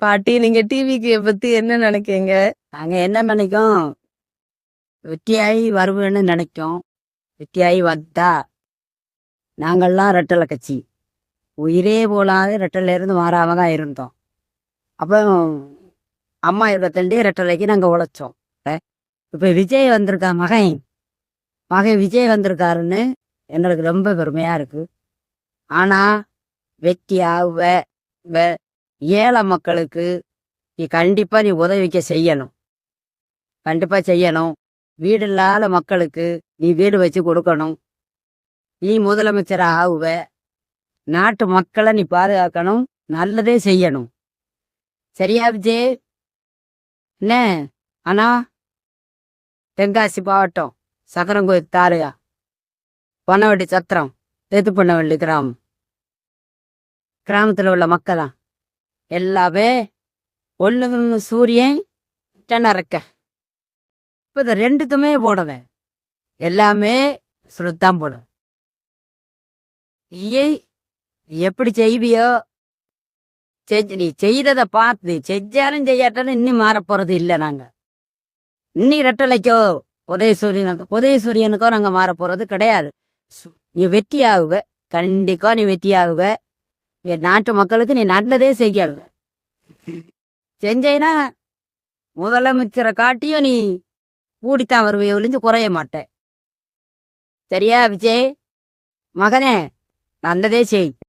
பாட்டி நீங்க டிவிக்கு பத்தி என்ன நினைக்கீங்க? நாங்க என்ன நினைக்கோம், வெற்றியாகி வருவேன்னு நினைக்கோம். வெற்றியாகி வந்தா நாங்கள்லாம் ரெட்டலை கட்சி. உயிரே போலாத ரெட்டலையிலேருந்து மாறாம தான் இருந்தோம். அப்போ அம்மா இருபத்தண்டே ரெட்டலைக்கு நாங்கள் உழைச்சோம். இப்போ விஜய் வந்திருக்கா மகன் விஜய் வந்திருக்காருன்னு எங்களுக்கு ரொம்ப பெருமையாக இருக்குது. ஆனால் வெற்றியாக ஏழை மக்களுக்கு நீ கண்டிப்பாக நீ உதவிக்க செய்யணும். கண்டிப்பாக செய்யணும். வீடு இல்லாத மக்களுக்கு நீ வீடு வச்சு கொடுக்கணும். நீ முதலமைச்சர் ஆகுவ. நாட்டு மக்களை நீ பாதுகாக்கணும். நல்லதே செய்யணும். சரியா விஜய்? என்ன அண்ணா, தென்காசி மாவட்டம் சக்கரங்கோயில் தாலுகா பொன்னவட்டி சத்திரம் தெத்துப்பண்ணவள்ளி கிராமத்தில் உள்ள மக்களா எல்லாமே ஒன்று சூரியன் டனறக்க. இப்போ இந்த ரெண்டுக்குமே போடுவேன். எல்லாமே சுருத்தான் போடும். எப்படி செய்வியோ நீ செய்ததை பார்த்து செஞ்சாலும் செய்யாட்டாலும் இன்னும் மாறப்போறது இல்லை. நாங்கள் இன்னி ரெட்டலைக்கோ உதயசூரியனுக்கோ நாங்கள் மாறப்போறது கிடையாது. நீ வெற்றி ஆகுவ. கண்டிப்பா நீ வெற்றி ஆகுவ. நாட்டு மக்களுக்கு நீ நல்லதே செய்யாகுவ. செஞ்சேன்னா முதலமைச்சரை காட்டியும் நீ கூடித்தான் வருவைய ஒழிஞ்சு குறைய மாட்டேன். சரியா விஜய்? மகனே நல்லதே செய்.